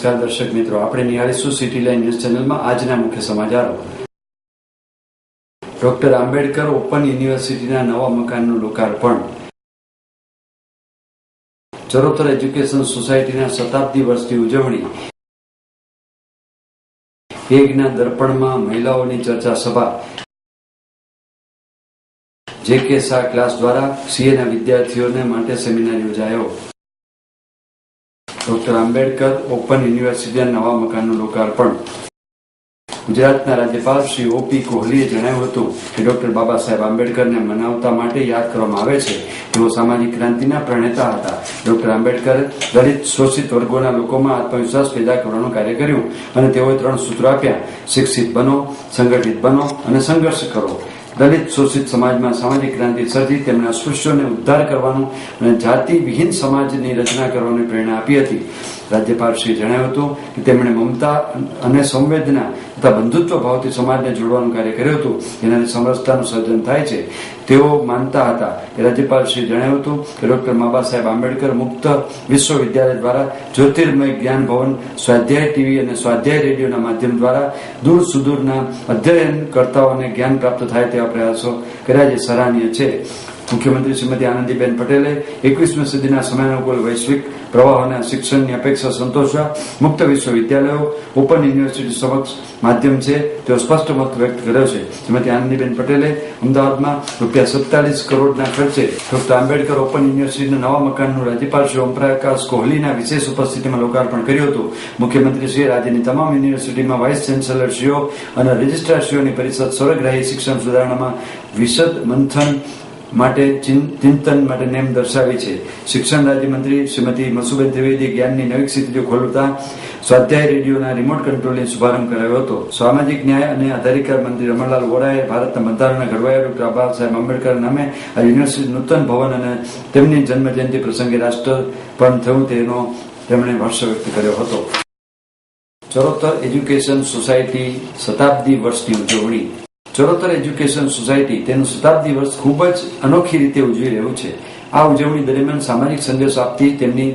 નમસ્કાર દર્શક મિત્રો, આપણે નિહાળીશું સિટી લાઈન ન્યૂઝ ચેનલમાં આજના મુખ્ય સમાચારો. ડોક્ટર આંબેડકર ઓપન યુનિવર્સિટીના નવા મકાનનું લોકાર્પણ. ચરોતર એજ્યુકેશન સોસાયટીના શતાબ્દી વર્ષની ઉજવણી. હેગના દર્પણમાં મહિલાઓની ચર્ચા સભા. જે.કે. શાહ ક્લાસ દ્વારા સીએના વિદ્યાર્થીઓને માટે સેમિનાર યોજાયો. ડોક્ટર આંબેડકર ઓપન યુનિવર્સિટીના નવા મકાનનું લોકાર્પણ. ગુજરાતના રાજ્યપાલ શ્રી O.P. કોહલીએ જણાવ્યું હતું કે ડોક્ટર બાબા સાહેબ આંબેડકરને મનાવતા માટે યાદ કરવામાં આવે છે. તેઓ સામાજિક ક્રાંતિના પ્રણેતા હતા. ડોક્ટર આંબેડકરે દલિત શોષિત વર્ગોના લોકોમાં આત્મવિશ્વાસ પેદા કરવાનું કાર્ય કર્યું અને તેઓએ 3 સૂત્રો આપ્યા: શિક્ષિત બનો, સંગઠિત બનો અને સંઘર્ષ કરો. દલિત શોષિત સમાજમાં સામાજિક ક્રાંતિ સર્જી તેમના અસ્પૃશ્યોને ઉદ્ધાર કરવાનું અને જાતિ વિહીન સમાજની રચના કરવાની પ્રેરણા આપી હતી. રાજ્યપાલશ્રીએ જણાવ્યું હતું કે તેમણે મમતા અને સંવેદના તથા બંધુત્વ ભાવથી સમાજને જોડવાનું કાર્ય કર્યું હતું, જેનાથી સમરસતાનું સર્જન થાય છે. તેઓ માનતા હતા કે રાજ્યપાલશ્રીએ જણાવ્યું હતું કે ડોક્ટર બાબા સાહેબ આંબેડકર મુક્ત વિશ્વવિદ્યાલય દ્વારા જ્યોતિર્મય જ્ઞાન ભવન, સ્વાધ્યાય ટીવી અને સ્વાધ્યાય રેડિયોના માધ્યમ દ્વારા દૂર સુદૂરના અધ્યયનકર્તાઓને જ્ઞાન પ્રાપ્ત થાય તેવા પ્રયાસો કર્યા, જે સરાહનીય છે. મુખ્યમંત્રી શ્રીમતી આનંદીબેન પટેલે 21મી સદીના સમયાનુકૂળ વૈશ્વિક પ્રવાહોના શિક્ષણની અપેક્ષા સંતોષવા મુક્ત વિશ્વવિદ્યાલયો ઓપન યુનિવર્સિટી સમક્ષ માધ્યમ છે તેવો સ્પષ્ટ મત વ્યક્ત કર્યો છે. શ્રીમતી આનંદીબેન પટેલે અમદાવાદમાં ₹47 કરોડના ખર્ચે ડોક્ટર આંબેડકર ઓપન યુનિવર્સિટીના નવા મકાનનું રાજ્યપાલ શ્રી ઓમપ્રકાશ કોહલીના વિશેષ ઉપસ્થિતિમાં લોકાર્પણ કર્યું હતું. મુખ્યમંત્રીશ્રીએ રાજ્યની તમામ યુનિવર્સિટીમાં વાઇસ ચાન્સેલરશ્રીઓ અને રજિસ્ટ્રારશ્રીઓની પરિષદ સર્વગ્રાહી શિક્ષણ સુધારણામાં વિશદ મંથન માટે ચિંતન માટે નેમ દર્શાવી છે. શિક્ષણ રાજ્યમંત્રી શ્રીમતી મસુબેન ત્રિવેદીએ જ્ઞાનની નવી ક્ષિતિજો ખોલતા સ્વાધ્યાય રેડિયોના રિમોટ કંટ્રોલની શુભારંભ કરાવ્યો હતો. સામાજિક ન્યાય અને અધિકાર મંત્રી રમણલાલ વોરાએ ભારતના બંધારણના ઘડવૈયા ડોક્ટર બાબા સાહેબ આંબેડકર નામે આ યુનિવર્સિટી નૂતન ભવન અને તેમની જન્મજયંતિ પ્રસંગે રાષ્ટ્રપણ થયું તેનો તેમણે હર્ષ વ્યક્ત કર્યો હતો. ચરોતર એજ્યુકેશન સોસાયટી શતાબ્દી વર્ષની ઉજવણી. ચરોતર એજ્યુકેશન સોસાયટી તેનું શતાબ્દી વર્ષ ખૂબ જ અનોખી રીતે ઉજવી રહ્યું છે. આ ઉજવણી દરમિયાન સામાજિક સંદેશો આપતી તેમની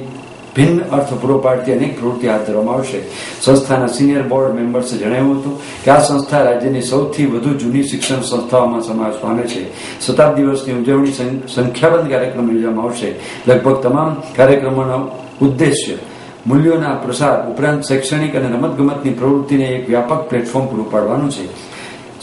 ભિન્ન અર્થ પૂરો પાડતી અનેક પ્રવૃત્તિ હાથ ધરવામાં આવશે. સંસ્થાના સિનિયર બોર્ડ મેમ્બર્સે જણાવ્યું હતું કે આ સંસ્થા રાજ્યની સૌથી વધુ જૂની શિક્ષણ સંસ્થાઓમાં સમાવેશ પામે છે. શતાબ્દી વર્ષની ઉજવણી સંખ્યાબંધ કાર્યક્રમ યોજવામાં આવશે. લગભગ તમામ કાર્યક્રમોનો ઉદ્દેશ્ય મૂલ્યોના પ્રસાર ઉપરાંત શૈક્ષણિક અને રમતગમતની પ્રવૃત્તિને એક વ્યાપક પ્લેટફોર્મ પૂરું પાડવાનું છે.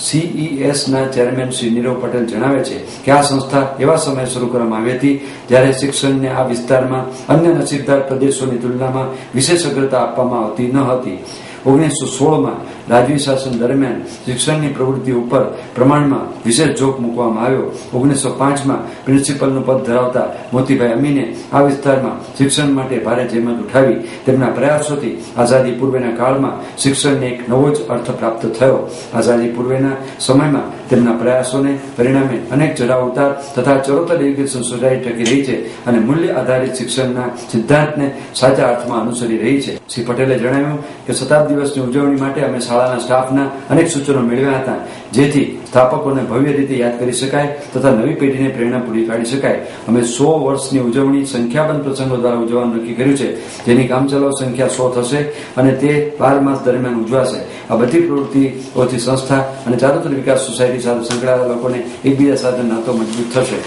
CESના ચેરમેન શ્રી નીરવ પટેલ જણાવે છે કે આ સંસ્થા એવા સમયે શરૂ કરવામાં આવી હતી જ્યારે શિક્ષણને આ વિસ્તારમાં અન્ય નસીબદાર પ્રદેશોની તુલનામાં વિશેષ અગ્રતા આપવામાં આવતી ન હતી. 1916માં રાજવી શાસન દરમિયાન શિક્ષણની પ્રવૃત્તિ ઉપર પ્રમાણમાં વિશેષ જોક મૂકવામાં આવ્યો. 1905માં પ્રિન્સિપલનું પદ ધરાવતા મોતીભાઈ અમીને આ વિસ્તારમાં શિક્ષણ માટે ભારે જહેમત ઉઠાવી. તેમના પ્રયાસોથી આઝાદી પૂર્વેના કાળમાં શિક્ષણને એક નવો જ અર્થ પ્રાપ્ત થયો. આઝાદી પૂર્વેના સમયમાં તેમના પ્રયાસોને પરિણામે અનેક ચઢાવ ઉતાર તથા ચરોતર એજ્યુકેશન સોસાયટી ટકી રહી છે અને મૂલ્ય આધારિત શિક્ષણના સિદ્ધાંતને સાચા અર્થમાં અનુસરી રહી છે. શ્રી પટેલે જણાવ્યું કે શતાબ્દી દિવસની ઉજવણી માટે અમે શાળાના સ્ટાફના અનેક સૂચનો મેળવ્યા હતા, જેથી સ્થાપકોને ભવ્ય રીતે યાદ કરી શકાય તથા નવી પેઢીને પ્રેરણા પૂરી પાડી શકાય. અમે 100 વર્ષની ઉજવણી સંખ્યાબંધ પ્રસંગો દ્વારા ઉજવવાનું નક્કી કર્યું છે, જેની કામચલાઉ સંખ્યા 100 થશે અને તે 12 માસ દરમિયાન ઉજવાશે. આ બધી પ્રવૃત્તિઓથી સંસ્થા અને ચારુતર વિકાસ સોસાયટી સાથે સંકળાયેલા લોકોને એકબીજા સાથે નાતો મજબૂત થશે.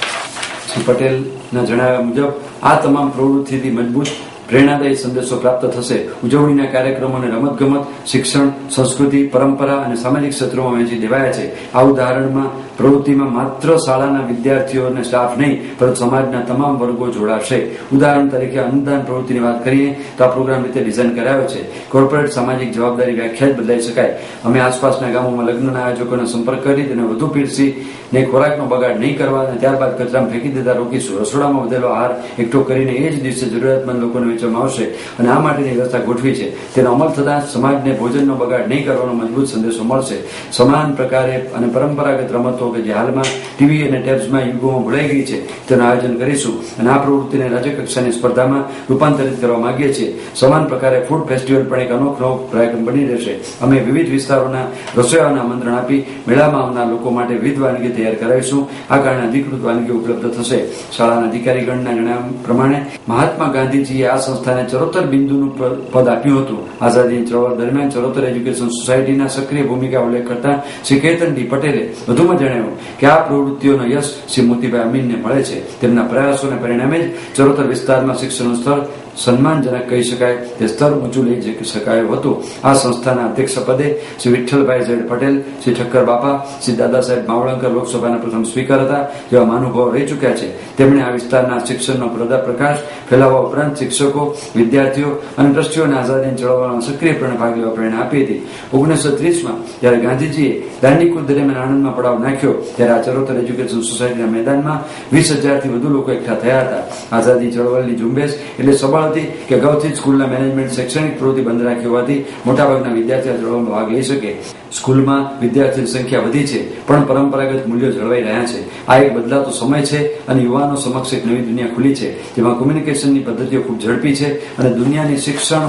શ્રી પટેલના જણાવ્યા મુજબ આ તમામ પ્રવૃત્તિથી મજબૂત પ્રેરણાદાયી સંદેશો પ્રાપ્ત થશે. ઉજવણીના કાર્યક્રમોને રમતગમત, શિક્ષણ, સંસ્કૃતિ, પરંપરા અને સામાજિક ક્ષેત્રોમાં વહેંચી દેવાયા છે. આ ઉદાહરણમાં પ્રવૃત્તિમાં માત્ર શાળાના વિદ્યાર્થીઓ અને સ્ટાફ નહીં, પરંતુ સમાજના તમામ વર્ગો જોડાશે. ઉદાહરણ તરીકે અન્નદાન પ્રવૃત્તિની વાત કરીએ તો આ પ્રોગ્રામ રીતે ડિઝાઇન કરાયો છે. કોર્પોરેટ સામાજિક જવાબદારી વ્યાખ્યા જ બદલાઈ શકાય. અમે આસપાસના ગામોમાં લગ્નના આયોજકોનો સંપર્ક કરી તેને વધુ પીરસીને ખોરાકનો બગાડ નહીં કરવા અને ત્યારબાદ કચરામાં ફેંકી દેતા રોકીશું. રસોડામાં વધેલો આહાર એકઠો કરીને એ જ દિવસે જરૂરિયાતમંદ લોકોને વેચવામાં આવશે અને આ માટેની વ્યવસ્થા ગોઠવી છે. તેનો અમલ થતાં સમાજને ભોજનનો બગાડ નહીં કરવાનો મજબૂત સંદેશો મળશે. સમાન પ્રકારે અને પરંપરાગત રમતો કે જે હાલમાં ટીવી અને ટેબ્સમાં યુગોમાં ભૂલાઈ ગઈ છે તેનું આયોજન કરીશું અને આ પ્રવૃત્તિને રાજ્યકક્ષાની સ્પર્ધામાં રૂપાંતરિત કરવા માંગીએ છીએ. સમાન પ્રકારે ફૂડ ફેસ્ટિવલ પણ એક અનોખો કાર્યક્રમ બની રહેશે. અમે વિવિધ વિસ્તારોના રસોઈયાઓને આમંત્રણ આપી મેળામાં આવનાર લોકો માટે વિવિધ વાનગી તૈયાર કરાવીશું. આ કારણે અધિકૃત વાનગીઓ ઉપલબ્ધ થશે. શાળાના અધિકારીગણના જણાવ્યા પ્રમાણે મહાત્મા ગાંધીજીએ આ સંસ્થાને ચરોતર બિંદુનું પદ આપ્યું હતું. આઝાદી ચળવળ દરમિયાન ચરોતર એજ્યુકેશન સોસાયટીના સક્રિય ભૂમિકા ઉલ્લેખ કરતા શ્રી કેતન ડી પટેલે વધુમાં જણાવ્યું કે આ પ્રવૃત્તિઓનો યશ શ્રી મોતીભાઈ અમીનને મળે છે. તેમના પ્રયાસોને પરિણામે જ ચરોતર વિસ્તારમાં શિક્ષણનું સ્તર સન્માનજનક કહી શકાય તે સ્તર ઊંચું લઈ જઈ શકાયું હતું. આ સંસ્થાના અધ્યક્ષ પદે શ્રી વિઠ્ઠલભાઈ ઝેડ પટેલ, શ્રી ઠક્કર બાપા, શ્રી દાદા સાહેબ માવળંકર લોકસભાના પ્રથમ સ્પીકર હતા જેવા મહાનુભાવો રહી ચૂક્યા છે. તેમણે આ વિસ્તારના શિક્ષણનો પ્રકાશ ફેલાવવા ઉપરાંત શિક્ષકો, વિદ્યાર્થીઓ અને ટ્રસ્ટીઓને આઝાદી ચળવળમાં સક્રિયપણે ભાગ લેવા પ્રેરણા આપી હતી. 1930માં જ્યારે ગાંધીજીએ દાંડીકૂચ દરમિયાન આણંદમાં પડાવ નાખ્યો ત્યારે આ ચરોતર એજ્યુકેશન સોસાયટીના મેદાનમાં 20,000થી વધુ લોકો એકઠા થયા હતા. આઝાદી ચળવળની ઝુંબેશ એટલે સબળ હતી કે અગાઉથી સ્કૂલના મેનેજમેન્ટ શૈક્ષણિક પ્રવૃત્તિ બંધ રાખી હોવાથી મોટાભાગના વિદ્યાર્થીઓ ચળવળમાં ભાગ લઈ શકે. સ્કૂલમાં વિદ્યાર્થીઓની સંખ્યા વધી છે પણ પરંપરાગત મૂલ્યો જળવાઈ રહ્યા છે. આ એક બદલાતો સમય છે અને યુવાનો સમક્ષ એક નવી દુનિયા ખુલી છે જેમાં કોમ્યુનિકેશનની પદ્ધતિઓ ખૂબ ઝડપી છે અને દુનિયાની શિક્ષણ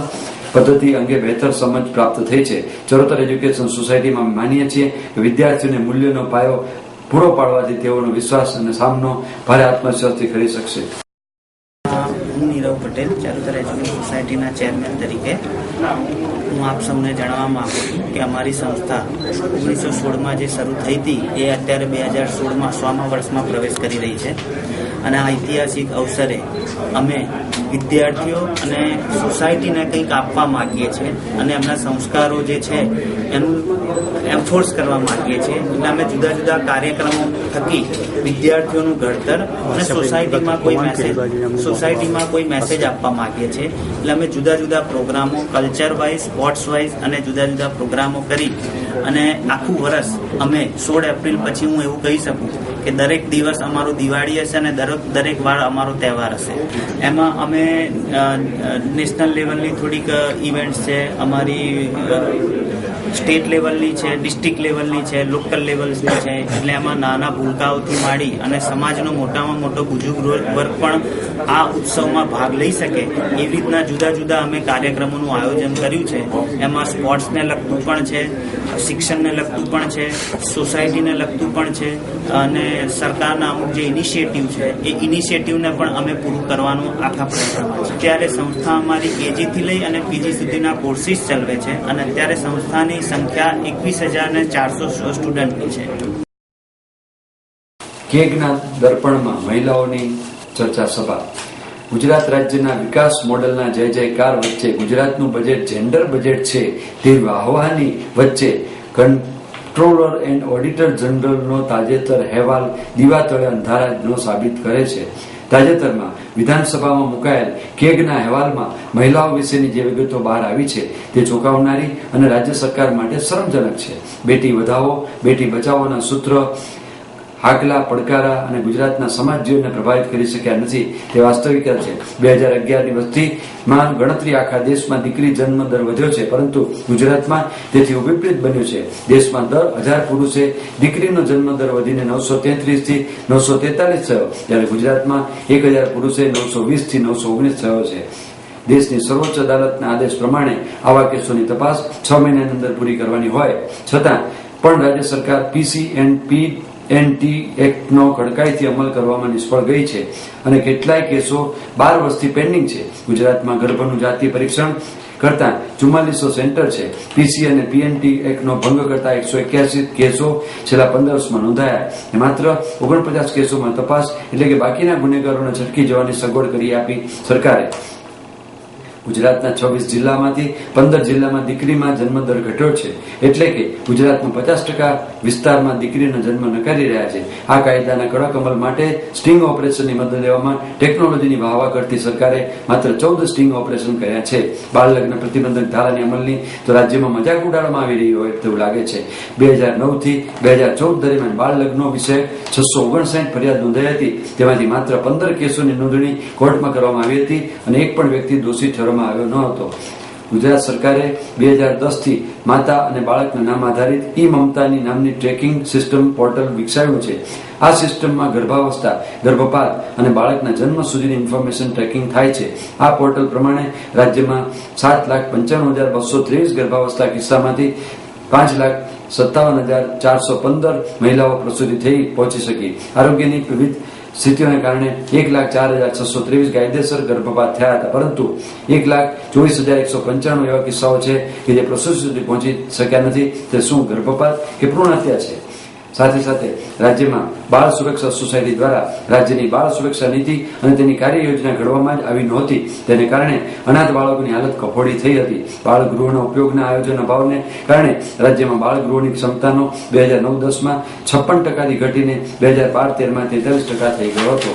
પદ્ધતિ અંગે બહેતર સમજ પ્રાપ્ત થઈ છે. ચરોતર એજ્યુકેશન સોસાયટીમાં માનીએ છીએ કે વિદ્યાર્થીઓને મૂલ્યોનો પાયો પૂરો પાડવાથી તેઓનો વિશ્વાસ અને સામનો ભારે આત્મવિશ્વાસથી કરી શકશે. હું નીરવ પટેલ, ચરોતર એજ્યુકેશન સોસાયટીના ચેરમેન તરીકે હું આપ સૌને જણાવવા માંગુ છું કે અમારી સંસ્થા 1916માં જે શરૂ થઈ હતી એ અત્યારે 2016માં 100મા વર્ષમાં પ્રવેશ કરી રહી છે. અને આ ઐતિહાસિક અવસરે અમે વિદ્યાર્થીઓ અને સોસાયટીને કંઈક આપવા માગીએ છીએ અને એમના સંસ્કારો જે છે એનું એન્ફોર્સ કરવા માગીએ છીએ. એટલે અમે જુદા જુદા કાર્યક્રમો થકી વિદ્યાર્થીઓનું ઘડતર અને સોસાયટીમાં કોઈ મેસેજ આપવા માંગીએ છીએ. એટલે અમે જુદા જુદા પ્રોગ્રામો કલ્ચર વાઇઝ, સ્પોર્ટ્સ વાઇઝ અને જુદા જુદા પ્રોગ્રામો કરી અને આખું વર્ષ અમે 16 એપ્રિલ પછી હું એવું કહી શકું કે દરેક દિવસ અમારો દિવાળી હશે અને દરેક વાર અમારો તહેવાર હશે. એમાં અમે નેશનલ લેવલની થોડીક ઇવેન્ટ્સ છે, અમારી સ્ટેટ લેવલની છે, ડિસ્ટ્રિક્ટ લેવલની છે, લોકલ લેવલ્સની છે. એટલે એમાં નાના ભૂલકાઓથી માંડી અને સમાજનો મોટામાં મોટો બુજુર્ગ વર્ગ પણ આ ઉત્સવમાં ભાગ લઈ શકે એવી રીતના જુદા જુદા અમે કાર્યક્રમોનું આયોજન કર્યું છે. એમાં સ્પોર્ટ્સને લગતું પણ છે, શિક્ષણને લગતું પણ છે, સોસાયટીને લગતું પણ છે અને સરકારના અમુક જે ઇનિશિયેટિવ છે એ ઇનિશિયેટિવને પણ અમે પૂરું કરવાનું આખા પ્રયત્નમાં છે. ત્યારે સંસ્થા અમારી કેજીથી લઈ અને પીજી સુધીના કોર્સિસ ચલાવે છે અને અત્યારે સંસ્થાની સંખ્યા 21,400 સ્ટુડન્ટની છે. કેગના દર્પણમાં મહિલાઓની ચર્ચા સભા. ગુજરાત રાજ્યના વિકાસ મોડલના જય જયકાર વચ્ચે ગુજરાતનું બજેટ જેન્ડર બજેટ છે તેવી આહ્વાનની વચ્ચે કંટ્રોલર એન્ડ ઓડિટર જનરલનો તાજેતર અહેવાલ દીવા તળે અંધારાનો સાબિત કરે છે. તાજેતરમાં વિધાનસભામાં મુકાયેલ કેગના અહેવાલમાં મહિલાઓ વિશેની જે વિગતો બહાર આવી છે તે ચોંકાવનારી અને રાજ્ય સરકાર માટે શરમજનક છે. બેટી વધાવો, બેટી બચાવોના સૂત્ર હાકલા, પડકારા અને ગુજરાતના સમાજ જીવનને પ્રભાવિત કરી શક્યા નથી તે વાસ્તવિકતા છે. 2011ની વસ્તીમાં ગણતરી આખા દેશમાં દીકરી જન્મ દર વધ્યો છે પરંતુ ગુજરાતમાં તેથી વિપરીત બન્યું છે. દેશમાં દર 1000 પુરુષે દીકરીનો જન્મ દર વધીને 933 થી 943 થયો જ્યારે ગુજરાતમાં 1000 પુરુષે 920 થી 919 થયો છે. દેશની સર્વોચ્ચ અદાલતના આદેશ પ્રમાણે આવા કેસોની તપાસ 6 મહિનાની અંદર પૂરી કરવાની હોય છતાં પણ રાજ્ય સરકાર PCNT એક્ટનો કડકાઈથી અમલ કરવામાં નિષ્ફળ ગઈ છે અને કેટલાય કેસો 12 વર્ષથી પેન્ડિંગ છે. ગુજરાતમાં ગર્ભનું જાતીય પરીક્ષણ કરતા 4400 સેન્ટર છે. PC અને PNT એક્ટનો ભંગ કરતા 181 કેસો છેલ્લા 15 વર્ષમાં નોંધાયા. માત્ર 49 કેસોમાં તપાસ એટલે કે બાકીના ગુનેગારોને ઝટકી જવાની સગવડ કરી આપી સરકારે. ગુજરાતના 26 જિલ્લામાંથી 15 જિલ્લામાં દીકરીમાં જન્મદર ઘટ્યો છે એટલે કે ગુજરાતમાં 50% વિસ્તારમાં દીકરીનો જન્મ નકારી રહ્યા છે. આ કાયદાના કડક અમલ માટે સ્ટિંગ ઓપરેશનની મદદ લેવામાં ટેકનોલોજીની વાહવા કરતી સરકારે માત્ર 14 સ્ટિંગ ઓપરેશન કર્યા છે. બાળ લગ્ન પ્રતિબંધક ધારાની અમલની તો રાજ્યમાં મજાક ઉડાડવામાં આવી રહી હોય તેવું લાગે છે. 2009 થી 2014 દરમિયાન બાળ લગ્નો વિશે 659 ફરિયાદ નોંધાઈ હતી. તેમાંથી માત્ર 15 કેસોની નોંધણી કોર્ટમાં કરવામાં આવી હતી અને એક પણ વ્યક્તિ દોષી ઠરવામાં આવ્યો ન હતો. ગુજરાત સરકારે 2010 થી માતા અને બાળકના નામ આધારિત મમતાની નામની ટ્રેકિંગ સિસ્ટમ પોર્ટલ વિકસાવ્યું છે. આ સિસ્ટમમાં ગર્ભાવસ્થા, ગર્ભપાત અને બાળકના જન્મ સુધીની ઇન્ફોર્મેશન ટ્રેકિંગ થાય છે. આ પોર્ટલ પ્રમાણે રાજ્યમાં 7,95,223 ગર્ભાવસ્થા કિસ્સામાંથી 5,57,415 મહિલાઓ પ્રસૂતિ થઈ પહોંચી શકી. આરોગ્યની વિવિધ સ્થિતિઓને કારણે 1,04,623 કાયદેસર ગર્ભપાત થયા હતા, પરંતુ 1,24,195 એવા કિસ્સાઓ છે કે જે પ્રોસેસ સુધી પહોંચી શક્યા નથી. તે શું ગર્ભપાત કે ભ્રૂણ હત્યા છે? સાથે સાથે રાજ્યમાં બાળ સુરક્ષા સોસાયટી દ્વારા રાજ્યની બાળ સુરક્ષા નીતિ અને તેની કાર્ય યોજના ઘડવામાં જ આવી નહોતી. તેને કારણે અનાથ બાળકોની હાલત કફોડી થઈ હતી. બાળ ગૃહોના ઉપયોગના આયોજન અભાવને કારણે રાજ્યમાં બાળ ગૃહોની ક્ષમતાનો 2009-10માં 56%થી ઘટીને 2012-13માં 43% થઈ ગયો હતો.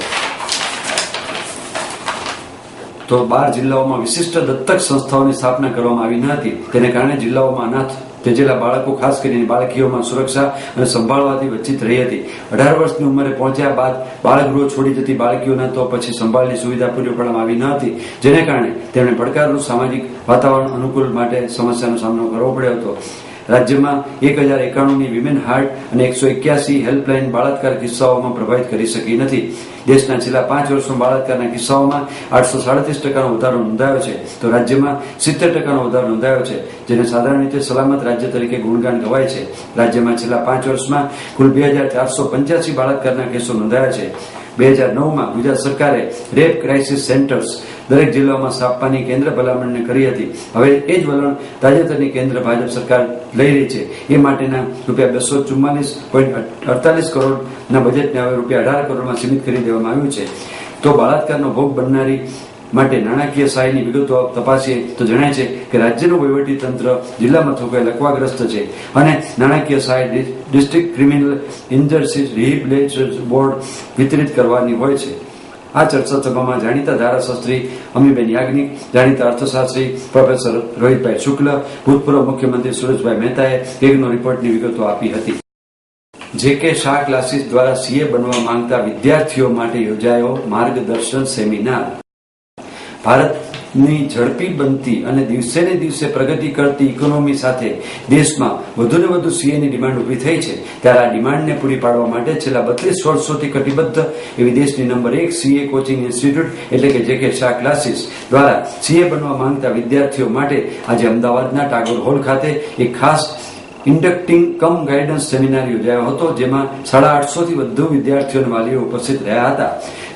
તો 12 જિલ્લાઓમાં વિશિષ્ટ દત્તક સંસ્થાઓની સ્થાપના કરવામાં આવી ન હતી. તેને કારણે જિલ્લાઓમાં અનાથ તેજેલા બાળકો, ખાસ કરીને બાળકીઓમાં સુરક્ષા અને સંભાળવાથી વંચિત રહી હતી. 18 વર્ષની ઉંમરે પહોંચ્યા બાદ બાળગૃહો છોડી જતી બાળકીઓને તો પછી સંભાળની સુવિધા પૂરી પાડવામાં આવી ન હતી, જેને કારણે તેમણે પડકારનું સામાજિક વાતાવરણ અનુકૂળ માટે સમસ્યાનો સામનો કરવો પડ્યો હતો. રાજ્યમાં 1091ની વિમેન હાર્ટ અને 181 હેલ્પલાઇન બળાત્કાર કિસ્સાઓમાં પ્રભાવિત કરી શકી નથી. દેશના છેલ્લા 5 વર્ષમાં બળાત્કારના કિસ્સાઓમાં 837% વધારો નોંધાયો છે, તો રાજ્યમાં 70% વધારો નોંધાયો છે, જેને સાધારણ રીતે સલામત રાજ્ય તરીકે ગુણગાન ગવાય છે. રાજ્યમાં છેલ્લા 5 વર્ષમાં કુલ 2,485 બળાત્કારના કેસો નોંધાયા છે. 2009માં ગુજરાત સરકારે રેપ ક્રાઇસિસ સેન્ટર્સ દરેક જિલ્લાઓમાં સ્થાપવાની કેન્દ્ર ભલામણને કરી હતી. હવે એ જ વલણ તાજેતરની કેન્દ્ર ભાજપ સરકાર લઈ રહી છે. એ માટેના ₹244.48 કરોડના બજેટને હવે ₹18 કરોડમાં સીમિત કરી દેવામાં આવ્યું છે. તો બળાત્કારનો ભોગ બનનારી માટે નાણાકીય સહાયની વિગતો તપાસીએ તો જણાય છે કે રાજ્યનું વહીવટી તંત્ર જિલ્લા મથકોએ લકવાગ્રસ્ત છે અને નાણાકીય સહાય ડિસ્ટ્રિક્ટ ક્રિમિનલ ઇન્જસ્ટિસ રિહેબિલિટેશન બોર્ડ વિતરિત કરવાની હોય છે. આ ચર્ચા સભામાં જાણીતા ધારાશાસ્ત્રી અમીબેન યાજ્ઞિક, જાણીતા અર્થશાસ્ત્રી પ્રોફેસર રોહિતભાઈ શુક્લ, ભૂતપૂર્વ મુખ્યમંત્રી સુરેશભાઈ મહેતાએ કેગનો રિપોર્ટની વિગતો આપી હતી. જે.કે. શાહ ક્લાસીસ દ્વારા સીએ બનવા માંગતા વિદ્યાર્થીઓ માટે યોજાયો માર્ગદર્શન સેમિનાર. ભારતની ઝડપી બનતી અને દિવસે ને દિવસે પ્રગતિ કરતી ઇકોનોમી સાથે દેશમાં વધુને વધુ સીએની ડિમાન્ડ ઉભી થઈ છે. ત્યારે આ ડિમાન્ડને પૂરી પાડવા માટે છેલ્લા 32 વર્ષોથી કટિબદ્ધ એવી દેશની નંબર 1 સીએ કોચિંગ ઇન્સ્ટિટ્યૂટ એટલે કે જે.કે. શાહ ક્લાસીસ દ્વારા સીએ બનવા માંગતા વિદ્યાર્થીઓ માટે આજે અમદાવાદના ટાગોર હોલ ખાતે એક ખાસ ઇન્ડક્ટિંગ કમ ગાઈડન્સ સેમિનાર યોજાયો હતો, જેમાં 850થી વધુ વિદ્યાર્થીઓ અને વાલીઓ ઉપસ્થિત રહ્યા હતા.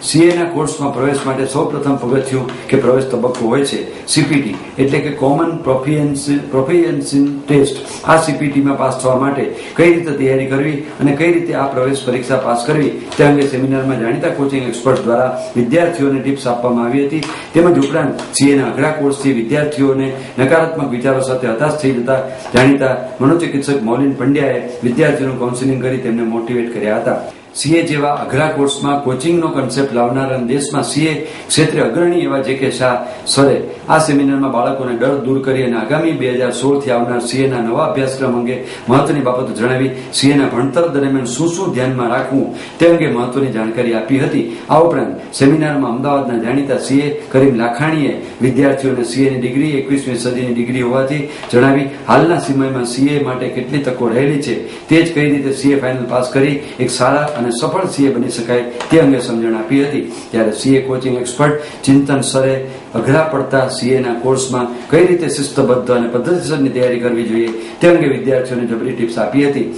સીએના કોર્સમાં પ્રવેશ માટે સૌપ્રથમ પગથિયું કે પ્રવેશ તબક્કો હોય છે સીપીટી એટલે કે કોમન પ્રોફિશિયન્સી ટેસ્ટ. આ સીપીટીમાં પાસ થવા માટે કઈ રીતે તૈયારી કરવી અને કઈ રીતે આ પ્રવેશ પરીક્ષા પાસ કરવી તે અંગે સેમિનારમાં જાણીતા કોચિંગ એક્સપર્ટ દ્વારા વિદ્યાર્થીઓને ટિપ્સ આપવામાં આવી હતી. તેમજ ઉપરાંત સીએના અઘરા કોર્સથી વિદ્યાર્થીઓને નકારાત્મક વિચારો સાથે હતાશ થઈ જતા જાણીતા મનોચિકિત્સક મૌલિન પંડ્યાએ વિદ્યાર્થીઓનું કાઉન્સિલિંગ કરી તેમને મોટિવેટ કર્યા હતા. સીએ જેવા અઘરા કોર્સમાં કોચિંગનો કન્સેપ્ટ લાવનાર અને દેશમાં સીએ ક્ષેત્રે અગ્રણી એવા જે.કે. શાહ સરે આ સેમિનારમાં બાળકોને ડર દૂર કરી અને આગામી 2016થી આવનાર સીએના નવા અભ્યાસક્રમ અંગે મહત્વની બાબતો જણાવી સીએના ભણતર દરમિયાન શું શું ધ્યાનમાં રાખવું તે અંગે મહત્વની જાણકારી આપી હતી. આ ઉપરાંત સેમિનારમાં અમદાવાદના જાણીતા સીએ કરીમ લાખાણીએ વિદ્યાર્થીઓને સીએની ડિગ્રી 21મી સદીની ડિગ્રી હોવાથી જણાવી હાલના સમયમાં સીએ માટે કેટલી તકો રહેલી છે, તે જ કઈ રીતે સીએ ફાઇનલ પાસ કરી એક સારા અને સફળ સીએ બની શકાય તે અંગે સમજણ આપી હતી. ત્યારે સીએ કોચિંગ એક્સપર્ટ ચિંતન સરે અઘરા પડતા સીએના કોર્સમાં કઈ રીતે શિસ્તબદ્ધ અને પદ્ધતિસરની તૈયારી કરવી જોઈએ તે અંગે વિદ્યાર્થીઓને જબરી ટિપ્સ આપી હતી.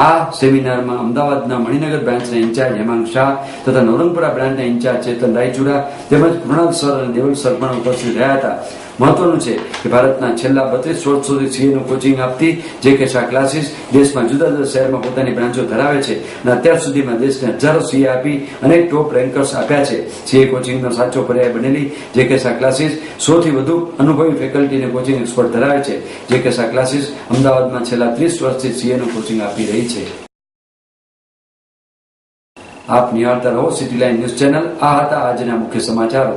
આ સેમિનારમાં અમદાવાદના મણિનગર બ્રાન્ચના ઇન્ચાર્જ હેમાંગ શાહ તથા નવરંગપુરા બ્રાન્ચના ઇન્ચાર્જ ચેતન રાયચુરા તેમજ કૃણાલ સર અને દેવલ સર પણ ઉપસ્થિત રહ્યા હતા. મહત્વનું છે કે ભારતના છેલ્લા 32 વર્ષોથી સીએનું કોચિંગ આપતી જે.કે. શાહ ક્લાસીસ દેશમાં જુદા જુદા શહેરમાં પોતાની બ્રાન્ચો ધરાવે છે અને અત્યાર સુધીમાં દેશને હજારો સીએ આપી અનેક ટોપ રેન્કર્સ આપ્યા છે. સીએ કોચિંગનો સાચો પર્યાય બનેલી જે.કે. શાહ ક્લાસીસ 100થી વધુ અનુભવી ફેકલ્ટીને કોચિંગ એક્સપર્ટ ધરાવે છે. જે.કે. શાહ ક્લાસીસ અમદાવાદમાં છેલ્લા 30 વર્ષથી સીએનું કોચિંગ આપી રહી છે. આપ નિહાળતા રહો સિટી લાઇન ન્યૂઝ ચેનલ. આ હતા આજના મુખ્ય સમાચારો.